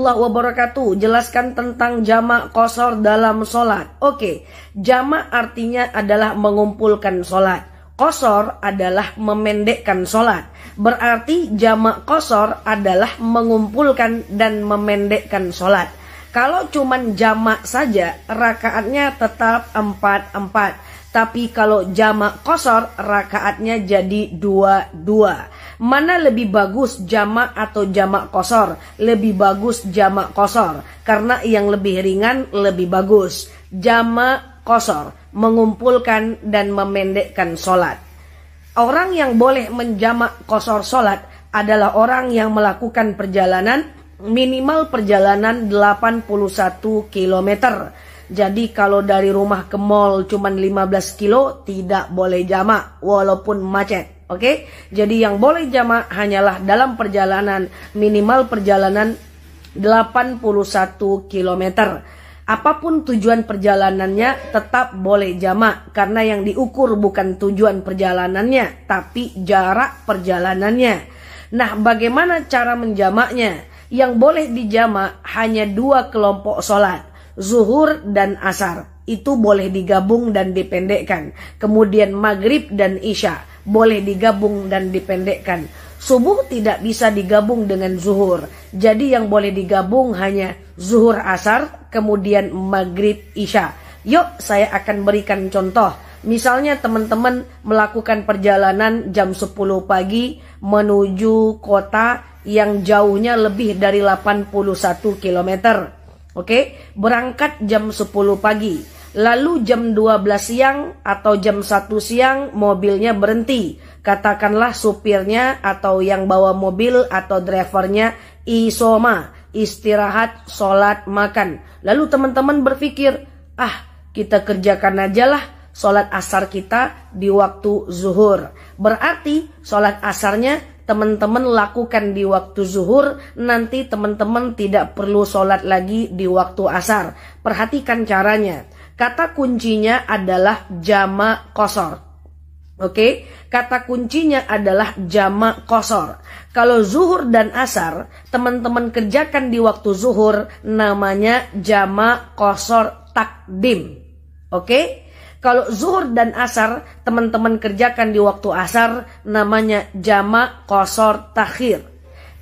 warahmatullahi wabarakatuh. Jelaskan tentang jamak qashar dalam sholat. Oke, jamak artinya adalah mengumpulkan sholat. Qashar adalah memendekkan sholat. Berarti jamak qashar adalah mengumpulkan dan memendekkan sholat. Kalau cuman jamak saja, rakaatnya tetap 4-4. Tapi kalau jamak qashar, rakaatnya jadi 2-2. Mana lebih bagus, jamak atau jamak qashar? Lebih bagus jamak qashar, karena yang lebih ringan lebih bagus. Jamak qashar, mengumpulkan dan memendekkan sholat. Orang yang boleh menjamak qashar sholat adalah orang yang melakukan perjalanan, minimal perjalanan 81 km. Jadi kalau dari rumah ke mall cuman 15 kilo tidak boleh jamak walaupun macet. Oke? Jadi yang boleh jamak hanyalah dalam perjalanan, minimal perjalanan 81 km. Apapun tujuan perjalanannya tetap boleh jamak, karena yang diukur bukan tujuan perjalanannya tapi jarak perjalanannya. Nah, bagaimana cara menjamaknya? Yang boleh dijamak hanya 2 kelompok sholat, zuhur dan asar. Itu boleh digabung dan dipendekkan. Kemudian maghrib dan isya boleh digabung dan dipendekkan. Subuh tidak bisa digabung dengan zuhur. Jadi yang boleh digabung hanya zuhur asar, kemudian maghrib isya. Yuk saya akan berikan contoh. Misalnya teman-teman melakukan perjalanan jam 10 pagi menuju kota yang jauhnya lebih dari 81 km. Oke, berangkat jam 10 pagi. Lalu jam 12 siang atau jam 1 siang mobilnya berhenti. Katakanlah supirnya atau yang bawa mobil atau drivernya isoma, istirahat, sholat, makan. Lalu teman-teman berpikir, kita kerjakan aja lah sholat asar kita di waktu zuhur. Berarti sholat asarnya teman-teman lakukan di waktu zuhur, nanti teman-teman tidak perlu sholat lagi di waktu asar. Perhatikan caranya. Kata kuncinya adalah jamak qashar. Oke, kata kuncinya adalah jamak qashar. Kalau zuhur dan asar teman-teman kerjakan di waktu zuhur, namanya jamak qashar takdim. Oke? Kalau zuhur dan asar teman-teman kerjakan di waktu asar, namanya jamak qashar takhir.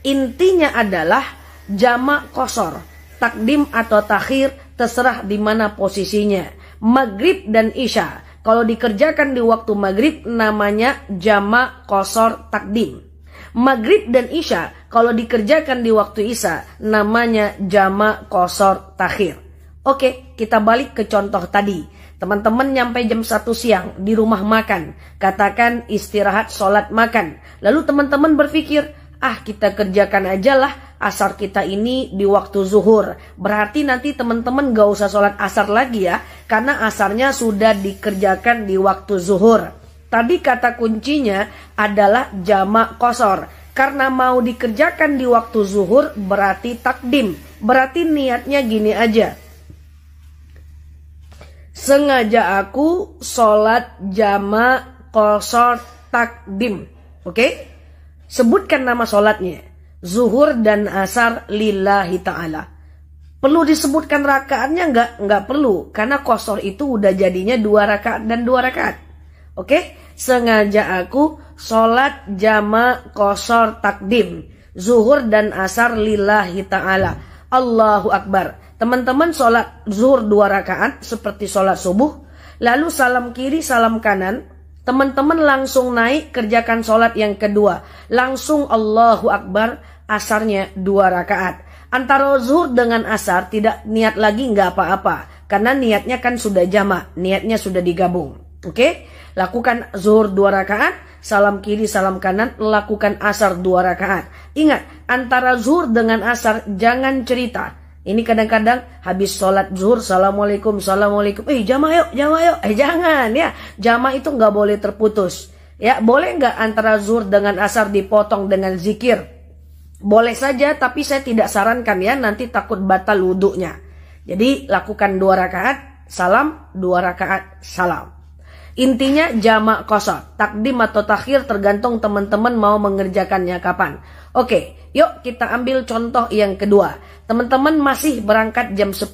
Intinya adalah jamak qashar, takdim atau takhir, terserah di mana posisinya. Maghrib dan isya, kalau dikerjakan di waktu maghrib namanya jamak qashar takdim. Maghrib dan isya, kalau dikerjakan di waktu isya namanya jamak qashar takhir. Oke, kita balik ke contoh tadi. Teman-teman nyampe jam 1 siang di rumah makan. Katakan istirahat, sholat, makan. Lalu teman-teman berpikir, kita kerjakan aja lah asar kita ini di waktu zuhur. Berarti nanti teman-teman gak usah sholat asar lagi ya, karena asarnya sudah dikerjakan di waktu zuhur. Tadi kata kuncinya adalah jamak qashar. Karena mau dikerjakan di waktu zuhur berarti takdim. Berarti niatnya gini aja. Sengaja aku sholat jamak qashar takdim. Oke? Sebutkan nama sholatnya. Zuhur dan asar lillahi ta'ala. Perlu disebutkan rakaatnya? Enggak perlu. Karena qashar itu udah jadinya 2 rakaat dan 2 rakaat. Oke? Sengaja aku sholat jamak qashar takdim. Zuhur dan asar lillahi ta'ala. Allahu Akbar. Teman-teman sholat zuhur 2 rakaat seperti sholat subuh. Lalu salam kiri, salam kanan. Teman-teman langsung naik kerjakan sholat yang kedua. Langsung Allahu Akbar, asarnya 2 rakaat. Antara zuhur dengan asar tidak niat lagi nggak apa-apa. Karena niatnya kan sudah jamak. Niatnya sudah digabung. Oke? Lakukan zuhur 2 rakaat. Salam kiri, salam kanan. Lakukan asar 2 rakaat. Ingat, antara zuhur dengan asar jangan cerita. Ini kadang-kadang habis sholat zuhur, assalamualaikum, assalamualaikum. Jamaah yuk. Jangan ya. Jamaah itu nggak boleh terputus. Ya, boleh nggak antara zuhur dengan asar dipotong dengan zikir? Boleh saja, tapi saya tidak sarankan ya. Nanti takut batal wudhunya. Jadi lakukan 2 rakaat, salam, 2 rakaat, salam. Intinya jamak qashar. Takdim atau takhir tergantung teman-teman mau mengerjakannya kapan. Oke, yuk kita ambil contoh yang kedua. Teman-teman masih berangkat jam 10.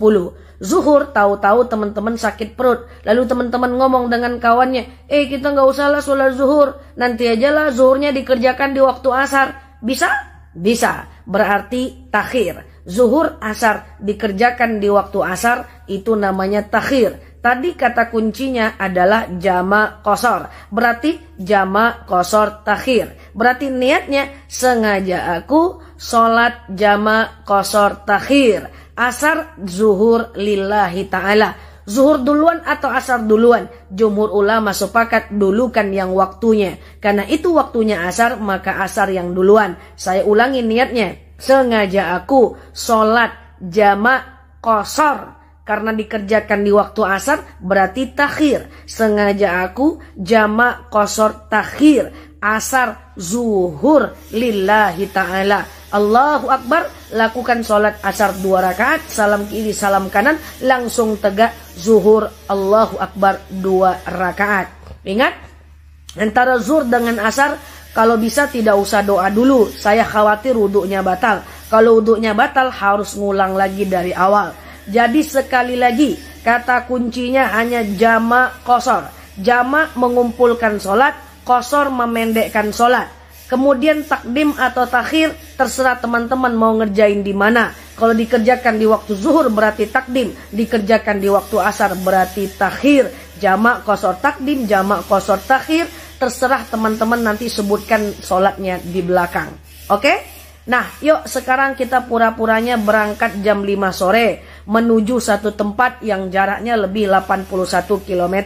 Zuhur, tahu-tahu teman-teman sakit perut. Lalu teman-teman ngomong dengan kawannya, kita nggak usah lah sholat zuhur. Nanti aja lah zuhurnya dikerjakan di waktu asar. Bisa? Bisa. Berarti takhir. Zuhur, asar dikerjakan di waktu asar, itu namanya takhir. Tadi kata kuncinya adalah jamak qashar. Berarti jamak qashar takhir. Berarti niatnya sengaja aku sholat jamak qashar takhir. Asar zuhur lillahi ta'ala. Zuhur duluan atau asar duluan? Jumhur ulama sepakat dulukan yang waktunya. Karena itu waktunya asar, maka asar yang duluan. Saya ulangi niatnya. Sengaja aku sholat jamak qashar. Karena dikerjakan di waktu asar berarti takhir. Sengaja aku jamak qashar takhir. Asar zuhur lillahi ta'ala. Allahu Akbar. Lakukan sholat asar 2 rakaat. Salam kiri salam kanan. Langsung tegak zuhur. Allahu Akbar 2 rakaat. Ingat, antara zuhur dengan asar, kalau bisa tidak usah doa dulu. Saya khawatir wuduknya batal. Kalau wuduknya batal harus ngulang lagi dari awal. Jadi sekali lagi, kata kuncinya hanya jamak qashar. Jamak mengumpulkan sholat, qashar memendekkan sholat. Kemudian takdim atau takhir, terserah teman-teman mau ngerjain di mana. Kalau dikerjakan di waktu zuhur berarti takdim, dikerjakan di waktu asar berarti takhir. Jamak qashar takdim, jamak qashar takhir, terserah teman-teman nanti sebutkan sholatnya di belakang. Oke? Nah, yuk sekarang kita pura-puranya berangkat jam 5 sore menuju satu tempat yang jaraknya lebih 81 km.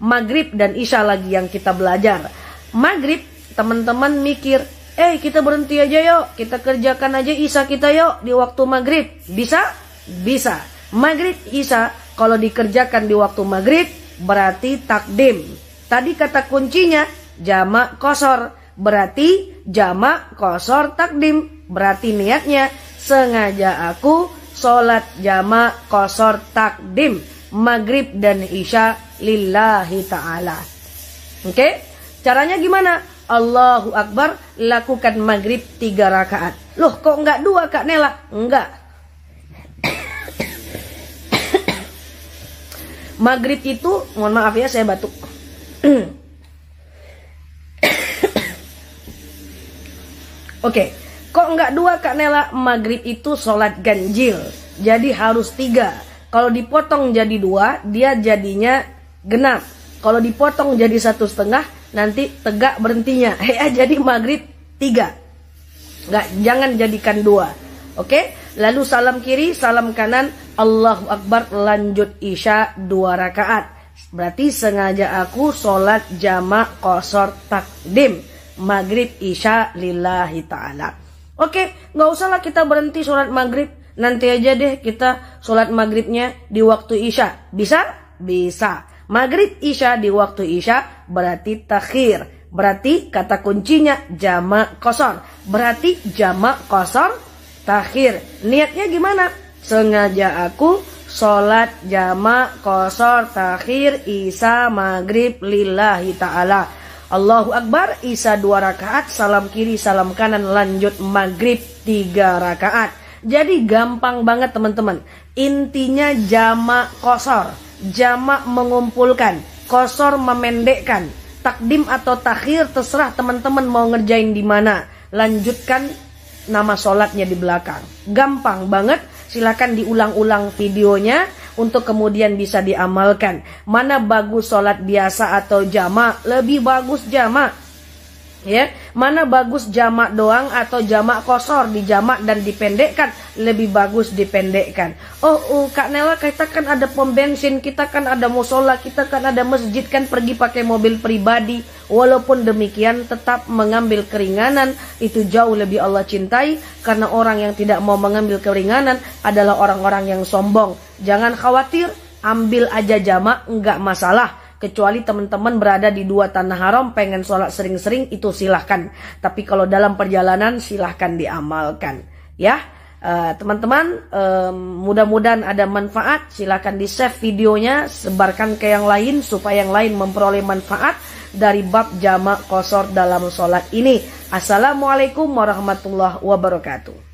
Maghrib dan Isya lagi yang kita belajar. Maghrib, teman-teman mikir, kita berhenti aja yuk, kita kerjakan aja Isya kita yuk di waktu maghrib. Bisa? Bisa. Maghrib, Isya kalau dikerjakan di waktu maghrib berarti takdim. Tadi kata kuncinya jamak qashar. Berarti jamak qashar takdim. Berarti niatnya sengaja aku sholat jamak qashar takdim. Maghrib dan Isya lillahi ta'ala. Oke? Caranya gimana? Allahu Akbar, lakukan maghrib 3 rakaat. Loh kok enggak 2 Kak Nela? Enggak. Maghrib itu, mohon maaf ya saya batuk. Oke, kok enggak 2 Kak Nela? Maghrib itu sholat ganjil, jadi harus 3. Kalau dipotong jadi 2, dia jadinya genap. Kalau dipotong jadi 1,5, nanti tegak berhentinya. Jadi maghrib 3. Enggak, jangan jadikan 2. Oke, lalu salam kiri, salam kanan, Allahu Akbar, lanjut Isya 2 rakaat. Berarti sengaja aku sholat jamak qashar takdim. Maghrib Isya lillahi ta'ala. Oke, nggak usahlah kita berhenti sholat maghrib. Nanti aja deh kita sholat maghribnya di waktu Isya. Bisa? Bisa. Maghrib Isya di waktu Isya berarti takhir. Berarti kata kuncinya jamak qashar. Berarti jamak qashar takhir. Niatnya gimana? Sengaja aku sholat jamak qashar takhir Isya maghrib lillahi ta'ala. Allahu Akbar, Isya 2 rakaat, salam kiri, salam kanan, lanjut maghrib 3 rakaat. Jadi gampang banget teman-teman. Intinya jamak qashar. Jamak mengumpulkan, qashar memendekkan. Takdim atau takhir terserah teman-teman mau ngerjain di mana. Lanjutkan nama sholatnya di belakang. Gampang banget. Silakan diulang-ulang videonya untuk kemudian bisa diamalkan. Mana bagus sholat biasa atau jamak? Lebih bagus jamak. Ya, mana bagus jamak doang atau jamak qashar, dijamak dan dipendekkan? Lebih bagus dipendekkan. Kak Nela, kita kan ada pom bensin, kita kan ada musola, kita kan ada masjid, kan pergi pakai mobil pribadi. Walaupun demikian tetap mengambil keringanan itu jauh lebih Allah cintai, karena orang yang tidak mau mengambil keringanan adalah orang-orang yang sombong. Jangan khawatir, ambil aja jamak, enggak masalah. Kecuali teman-teman berada di 2 tanah haram, pengen sholat sering-sering, itu silahkan. Tapi kalau dalam perjalanan silahkan diamalkan. Ya, Teman-teman, mudah-mudahan ada manfaat. Silakan di-save videonya, sebarkan ke yang lain supaya yang lain memperoleh manfaat dari bab jamak qashar dalam sholat ini. Assalamualaikum warahmatullahi wabarakatuh.